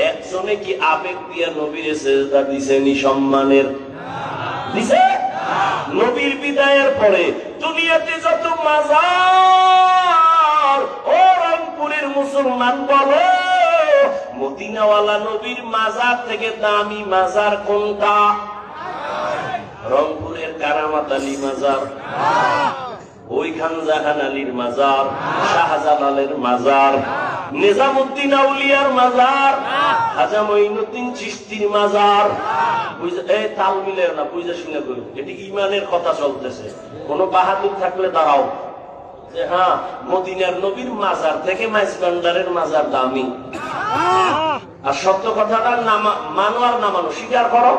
একজনে কি আবেগ দিয়া নবীর সেজদা দিছেনি সম্মানের? দিছে? নবীর বিদায়ের পরে দুনিয়াতে যত মাজার, ও রংপুরের মুসলমান বলো, মদিনাওয়ালা নবীর মাজার থেকে দামি মাজার কোনটা? রংপুরের কারামাত আলী মাজার, ওইখান জাহান আলীর মাজার, শাহজালালের মাজার, নিজামুদ্দিন আউলিয়ার মাজার, খাজা মঈনুদ্দিন চিশতির মাজার। এই তাল মিলে না, বুঝে শুনে করুন, এটি ইমানের কথা চলতেছে। কোন বাহাদুর থাকলে দাঁড়াও যে হ্যাঁ মদিনার নবীর মাজার থেকে মাইজ ভান্ডারের মাজার দামি। আর সত্য কথাটা মানো আর না মানো স্বীকার করো,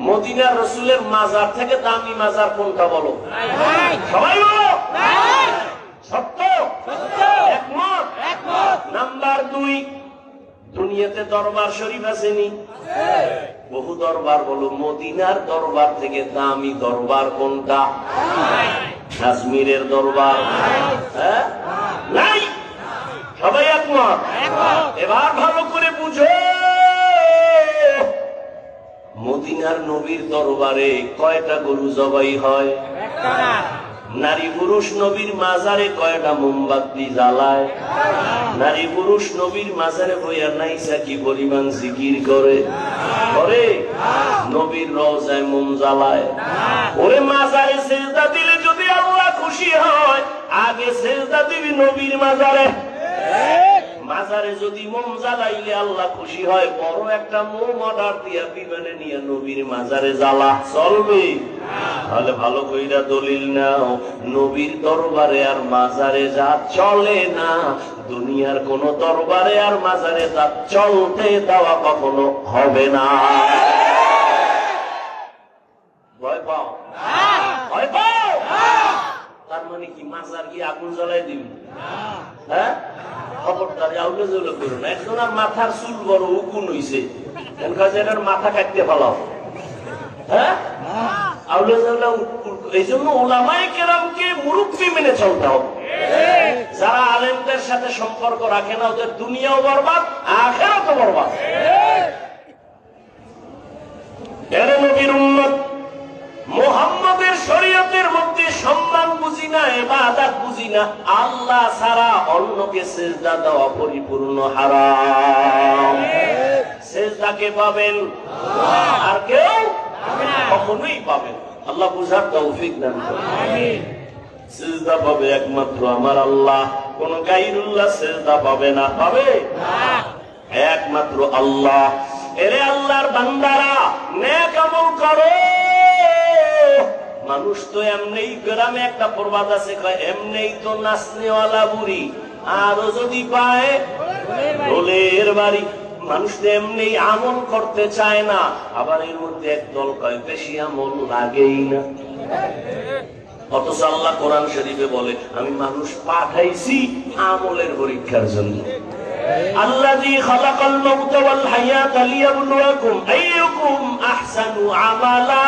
মদিনার রসুলের মাজার থেকে দামি মাজার কোনটা বলো? সবাই বলো সত্য, একমত। নাম্বার 2, দুনিয়াতে দরবার শরীফ আসেনি? বহু দরবার, বলো মদিনার দরবার থেকে দামি দরবার কোনটা? কাশ্মীরের দরবার? হ্যাঁ, নাই। সবাই একমত? এবার ভালো করে বুঝো, মদিনার নবীর দরবারে কয়টা গরু জবাই হয়? নারী পুরুষ নবীর মাজারে কয়টা মোমবাতি জ্বালায়? নারী পুরুষ নবীর মাজারে বইয়া নাইসা কি পরিমাণ জিকির করে? নবীর রওজায় মোম জ্বালায়? ওরে মাজারে সেজদা দিলে যদি আল্লাহ খুশি হয়, আগে সেজদা দিবি নবীর মাজারে। মাজারে যদি মোম জ্বালাইলে আল্লাহ খুশি হয়, বড় একটা মোম অর্ডার দিয়া বিমানে নিয়ে নবীর মাজারে জ্বালা, চলবে? তাহলে ভালো কইরা দলিল নাও, নবীর দরবারে আর মাজারে যা চলে না, দুনিয়ার কোন দরবারে আর মাজারে যা চলতে দেওয়া কখনো হবে না। ভয় পাও? ভয় পাও? তার মানে কি মাজার গিয়ে আগুন জ্বলাই দিন? হ্যাঁ, খবরদারি আউলে জলে করো না। একজন আর মাথার চুল বড় উকুন হইছে, এটার মাথা কাটতে ফেলাও। হ্যাঁ, আউলে জলে। এই জন্য ওলামায়ে কেরামকে মুরব্বি মেনে চলতে হবে। যারা আলেমদের সাথে সম্পর্ক রাখে না, ওদের দুনিয়াও বরবাদ, আখিরাতও বরবাদ। এর নবীর উম্মত মুহাম্মদের শরীয়তের মধ্যে সম্মান বুঝি না, ইবাদত বুঝি না। আল্লাহ ছাড়া অন্যকে সিজদা দেওয়া পরিপূর্ণ হারাম। সিজদাকে পাবেন আর কেউ কখনোই পাবেন। আল্লাহ বুঝার তৌফিক দান করুন। আমিন। সিজদা পাবে একমাত্র আমার আল্লাহ, কোন গায়রুল্লাহ সিজদা পাবে না। পাবে না, একমাত্র আল্লাহ। এরে আল্লাহর বান্দারা, নেক আমল করো। মানুষ তো এমনি, গ্রামে একটা প্রবাদ আছে, কয় এমনি তো নাচনেওয়ালা বুড়ি, আরো যদি পায় ঢোলের বাড়ি। মানুষ তো এমনি আমল করতে চায় না, আবার এর মধ্যে একদল কয় বেশি আমল লাগেই না। অথচ আল্লাহ কোরআন শরীফে বলে, আমি মানুষ পাঠাইছি আমলের পরীক্ষার জন্য। আল্লাযী খালাকাল মাউতা ওয়াল হায়াতা লিয়াবলুয়াকুম আইয়ুকুম আহসানু আমালা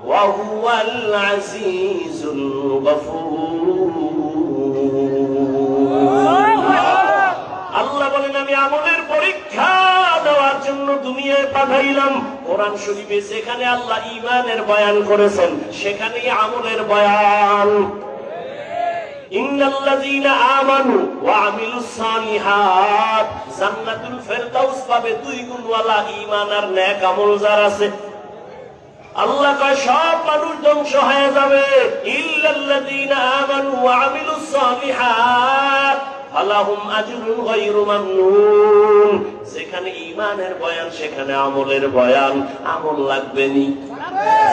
ওয়া হুয়াল আজিজুল গফুর। আল্লাহ বলেন, আমি আমলের পরীক্ষা দেওয়ার জন্য দুনিয়ায় পাঠাইলাম। কোরআন শরীফে যেখানে আল্লাহ ঈমানের বয়ান করেছেন, সেখানেই আমলের বয়ান। ইন্নাল্লাযীনা আমানু ওয়া আমিলুস সালিহাত জান্নাতুল ফেরদাউস পাবে দুই গুণওয়ালা ঈমান আর নেক আমল যার আছে। আল্লাহ কয় সব মানুষ ধ্বংস হয়ে যাবে, ইল্লাল্লাযীনা আমানু ওয়া আমিলুস সালিহাত ফালাহুম আজরুন গায়রু মামনুন। যেখানে ঈমানের বয়ান, সেখানে আমলের বয়ান। আমল লাগবে নি।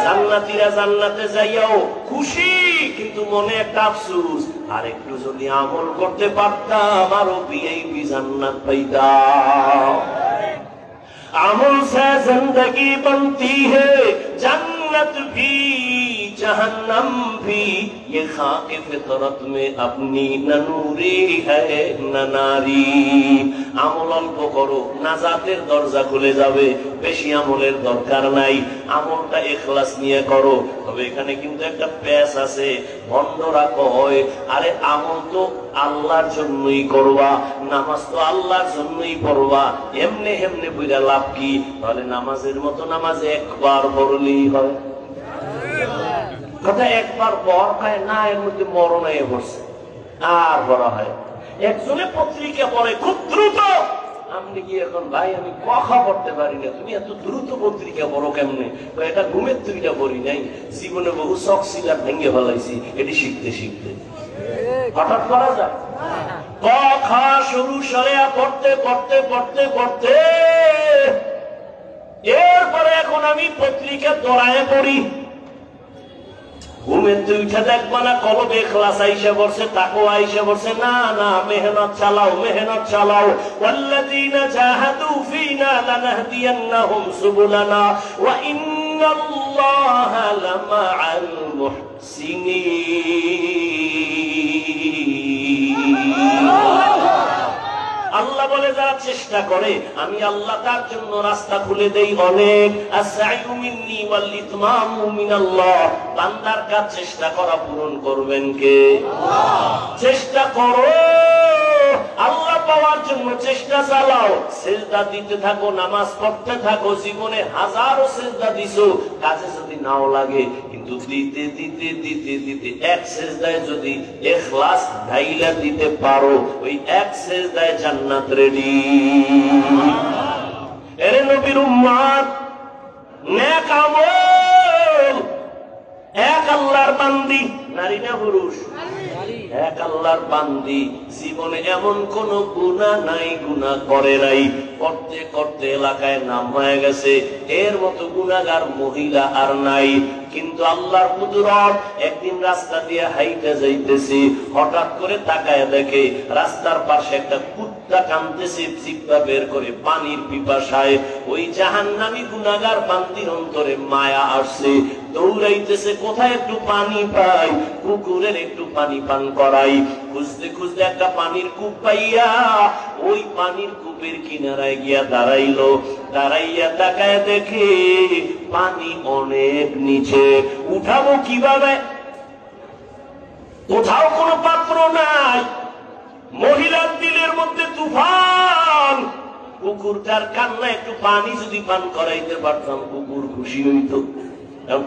জান্নাতীরা জান্নাতে যাইয়াও খুশি, কিন্তু মনে একটা আফসোস, আর একটু যদি আমল করতে পারতাম আরো ভিআইপি জান্নাত পাইতাম। আমল से जिंदगी बनती है, जन्नत भी जहन्नम भी, ये खाक फितरत में अपनी न नूरी है न नारी। আমল অল্প করো, নাজাতের দরজা খুলে যাবে। বেশি আমলের দরকার নাই, আমলটা ইখলাস নিয়ে করো। তবে এখানে কিন্তু একটা প্যাচ আছে। ভণ্ডরা কয়, আরে আমল তো আল্লাহর জন্যই করবা, নামাজ তো আল্লাহর জন্যই পড়বা, এমনি এমনি বুঝা লাভ কি? তাহলে নামাজের মতো নামাজ একবার পড়লেই হয়। কথা একবার পর খায় না, এর মধ্যে মরণ হয়ে পড়ছে, আর পড়া হয়। একজনে পত্রিকা পড়ে খুব দ্রুত, আপনি কি এখন ভাই আমি কথা পড়তে পারি না, তুমি এত দ্রুত পত্রিকা পড়ো কেমনে? এটা ঘুমের তুইটা পড়ি নাই, জীবনে বহু শখ ছিল ভেঙে ফেলাইছি এটি শিখতে শিখতে। হঠাৎ করা যায়? কথা শুরু সরেয়া পড়তে পড়তে পড়তে পড়তে এরপরে এখন আমি পত্রিকা দৌড়ায় পড়ি। ঘুমের তুইটা দেখবা না, কলবে ইখলাস আইসা পড়ছে, তাকওয়া আইসা পড়ছে। না না, মেহনত চালাও, মেহনত চালাও। ওয়াল্লাযীনা জাহাদু ফীনা লানাহদিয়ান্নাহুম সুবুলানা ওয়া ইন্নাল্লাহা লামাআল মুহসিনিন। আল্লাহ বলে, যারা চেষ্টা করে আমি আল্লাহ তার জন্য রাস্তা খুলে দেই অনেক। আসসাইউ মিন্নি ওয়াল ইতমামু মিনাল্লাহ। বান্দার কাজ চেষ্টা করা পূরণ করবেন কে? আল্লাহ। চেষ্টা করো, আল্লাহ পাওয়ার জন্য চেষ্টা চালাও। সিজদা দিতে থাকো, নামাজ পড়তে থাকো। জীবনে হাজারো সিজদা দিছো, কাজে যদি নাও লাগে, কিন্তু দিতে দিতে দিতে দিতে এক সিজদায় যদি ইখলাস ঢাইলা দিতে পারো, ওই এক সিজদায় জান্নাত রেডি। এরে নবীর উম্মত, নেক আমল, এক আল্লাহর বান্দি, নারী না পুরুষ? এক আল্লাহর বান্দি। জীবনে এমন কোন গুনাহ নাই, গুনাহ করে নাই, করতে করতে এলাকায় নাম হয়ে গেছে, এর মতো গুনাহগার মহিলা আর নাই। কিন্তু আল্লাহর কুদরত, একদিন রাস্তা দিয়ে হাইটে যাইতেছি, হঠাৎ করে তাকায় দেখে রাস্তার পাশে একটা কুত্তা কাঁদতেছে, জিহ্বা বের করে পানির পিপাসায়। ওই জাহান্নামী গুনাহগার বান্দির অন্তরে মায়া আসছে, দৌড়াইতেছে কোথায় একটু পানি পাই, পুকুরের একটু পানি পান করাই। খুঁজতে খুঁজতে একটা পানির কূপ পাইয়া ওই পানির কূপের কিনারায় গিয়া দাঁড়াইলো। দাঁড়াইয়া তাকায় দেখে পানি অনেক নিচে। উঠাবো কিভাবে? কোথাও কোনো পাত্র নাই, মহিলার দিলের মধ্যে তুফান। কুকুরটার কান্না একটু পানি যদি পান করাইতে পারতাম কুকুর খুশি হইত।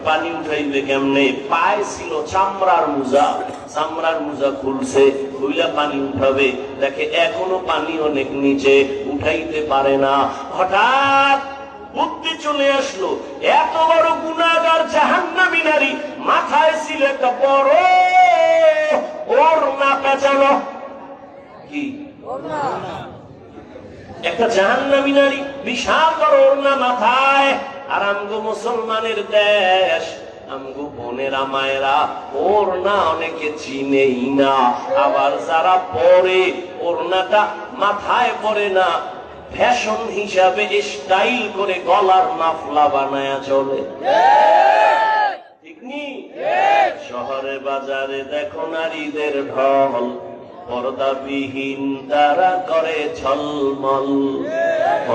পানি উঠাইবে কেমনে? পায়ে ছিল চামড়ার মোজা, চামড়ার মোজা খুলছে, খুইলা পানি উঠাবে, দেখে এখনো পানি অনেক নিচে, উঠাইতে পারে না। হঠাৎ বুদ্ধি চলে আসলো, এত বড় গুনাহগার জাহান্নামী নারী, মাথায় ছিল একটা বড় ওড়না পেঁচানো। কি একটা জাহান্নামী নারী, বিশাল বড় ওড়না মাথায়। আর আমগো মুসলমানের দেশ, আমগো বোনেরা মায়েরা ওড়না অনেকে চিনেই না। আবার যারা পরে ওড়নাটা মাথায় পরে না, ফ্যাশন হিসাবে স্টাইল করে গলার মাফলা বানায়া চলে। ঠিক নি? শহরে বাজারে দেখো নারীদের ঢল, পর্দাবিহীন তারা করে ঝলমল,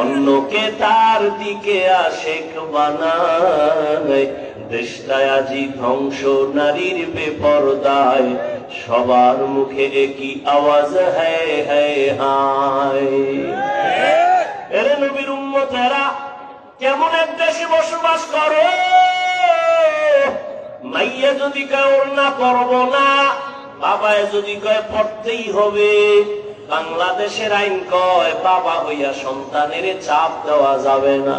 অন্যকে তার দিকে আশেক বানায়। দেশটায় আজি ধ্বংস নারীর বেপরদায়, সবার মুখে একই আওয়াজ হ্যায় হ্যায় হায়। এরে নবীর উম্মতেরা, কেমন এক দেশে বসবাস করো? মাইয়া যদি কয় ওড়না পরব না, বাবায় যদি কয় পড়তেই হবে। বাংলাদেশের আইন কয় বাবা হইয়া সন্তানের চাপ দেওয়া যাবে না।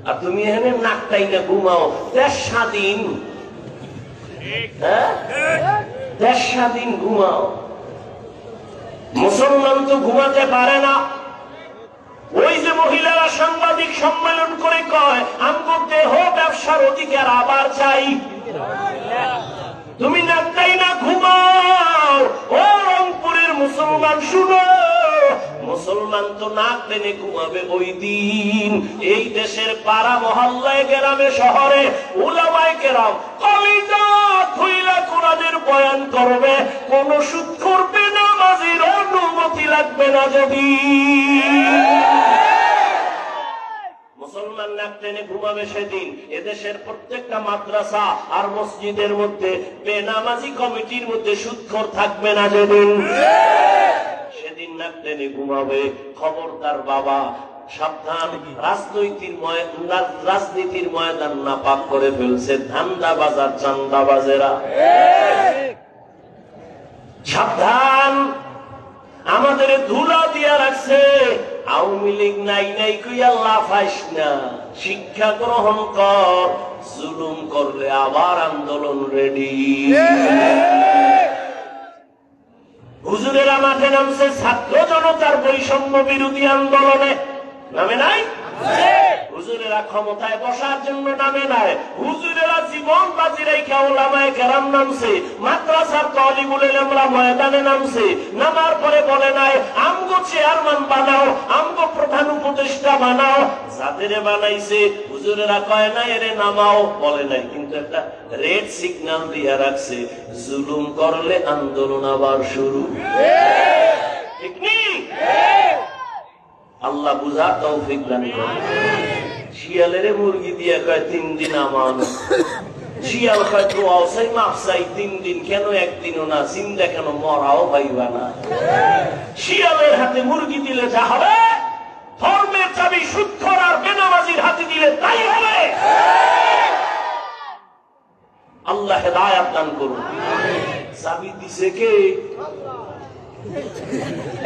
আর তুমি এখানে নাকটাই না ঘুমাও। দেশ স্বাধীন, দেশ স্বাধীন, ঘুমাও। মুসলমান তো ঘুমাতে পারে না। ওই যে মহিলারা সাংবাদিক সম্মেলন করে কয় আমগো দেহ ব্যবসার অধিকার আবার চাই। তুমি নাকটাই না ঘুমাও। ও রংপুরের মুসলমান শুনো, মুসলমান তো নাক টেনে ঘুমাবে ওই দিন এই দেশের পাড়া মহল্লায়, গ্রামে শহরে উলামায়ে কেরাম কলিজা খুইলা কোরআনের বয়ান করবে, কোন সুদ করবে না, নামাজের অনুমতি লাগবে না। যদি মুসলমান নাক টেনে ঘুমাবে সেদিন এদেশের প্রত্যেকটা মাদ্রাসা আর মসজিদের মধ্যে বেনামাজি কমিটির মধ্যে সুদখোর থাকবে না। যেদিন সেদিন নাক টেনে ঘুমাবে। খবরদার বাবা, সাবধান। রাজনীতির ময়দান নাপাক করে ফেলছে ধান্দাবাজ আর চান্দাবাজেরা। সাবধান, আমাদের ধুলা দিয়া রাখছে। আওয়ামী লীগ নাই নাই কইয়া লাফাইস না, শিক্ষা গ্রহণ কর। জুলুম করলে আবার আন্দোলন রেডি। হুজুরেরা মাঠে নামছে ছাত্র জনতার বৈষম্য বিরোধী আন্দোলনে, নামে নাই? হুজুরেরা ক্ষমতায় বসার জন্য নামে নাই। হুজুরেরা জীবন বাজি রেখে ওলামায়ে কেরাম নামছে, মাদ্রাসার তালিবুল ইলমরা ময়দানে নামছে। নামার পরে বলে নাই আমগো চেয়ারম্যান বানাও, আমগো প্রধান উপদেষ্টা বানাও। যাদের বানাইছে হুজুরেরা কয় নাই এরে নামাও, বলে নাই, কিন্তু একটা রেড সিগন্যাল দিয়া রাখছে, জুলুম করলে আন্দোলন আবার শুরু। ঠিক নেই? আল্লাহ বুঝার তৌফিক দান করেন। শিয়ালের মুরগি দিয়ে কয় 3 দিন আমানো, শিয়াল কয় তো আওসাই মাফসাই 3 দিন, কেন একদিনও না? জিন্দা কেন? মরাও পাইবা না। শিয়ালের হাতে মুরগি দিলে যা হবে, ধর্মের চাবি সুদখোর আর বেনামাজির হাতে দিলে তাই হবে। আল্লাহ হেদায়েত দান করুন। চাবি দিছে কে?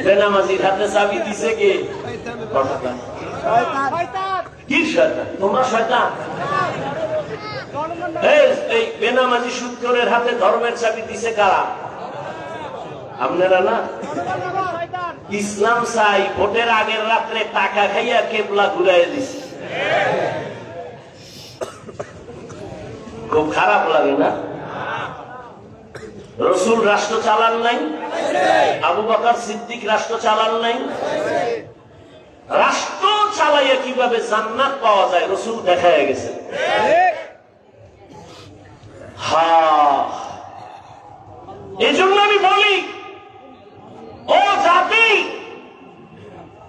বেনামাজির হাতে চাবি দিছে কে? কি শয়তান? তোমরা শয়তান। এই বেনামাজি সুদখোরের হাতে ধর্মের চাবি দিছে কারা? আপনারা না? ইসলাম চাই ভোটের আগের রাত্রে টাকা খাইয়া কেবলা ঘুরাই দিছে। খুব খারাপ লাগে না? রসুল রাষ্ট্র চালান নাই, আবু বকর সিদ্দিক রাষ্ট্র চালান নাই। রাষ্ট্র চালাইয়া কিভাবে জান্নাত পাওয়া যায় রসুল দেখায় গেছে। এই জন্য আমি বলি, ও জাতি,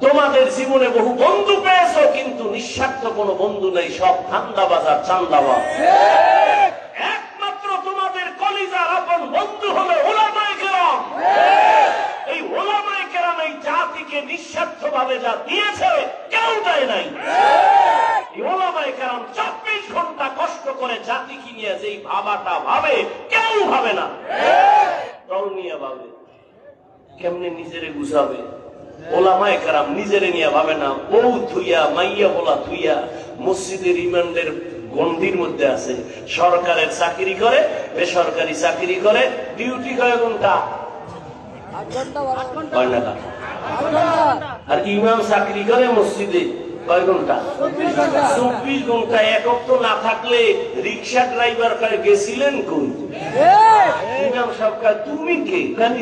তোমাদের জীবনে বহু বন্ধু পেয়েছো, কিন্তু নিঃস্বার্থ কোনো বন্ধু নেই, সব ধান্দাবাজ আর চান্দাবাজ। একমাত্র তোমাদের কলিজার আপন বন্ধু হলো ওলামায়ে কেরাম। এই ওলামায়ে কেরাম এই জাতিকে নিঃস্বার্থ ভাবে যা দিয়েছে কেউ দেয় নাই। ওলামায়ে কেরাম 24 ঘন্টা কষ্ট করে জাতিকে নিয়ে যেই ভাবাটা ভাবে কেউ ভাবে না। দল নিয়ে ভাবে, কেমনে নিজেরে গুছাবে। ওলামায়ে কেরাম নিজেরে নিয়ে ভাবে না। বউ থুইয়া, মাইয়া বলা থুইয়া মসজিদের ইমানদের গন্ডির মধ্যে আছে। সরকারের চাকরি করে, বেসরকারি চাকরি করে, ডিউটি কয় ঘন্টা? 8 ঘন্টা। আর ইমাম চাকরি করে মসজিদে কয় ঘন্টা? 24 ঘন্টা। একক তো না থাকলে রিক্সা ড্রাইভার গেছিলেন কই? ইমাম সাহেব, তুমি কে? আমি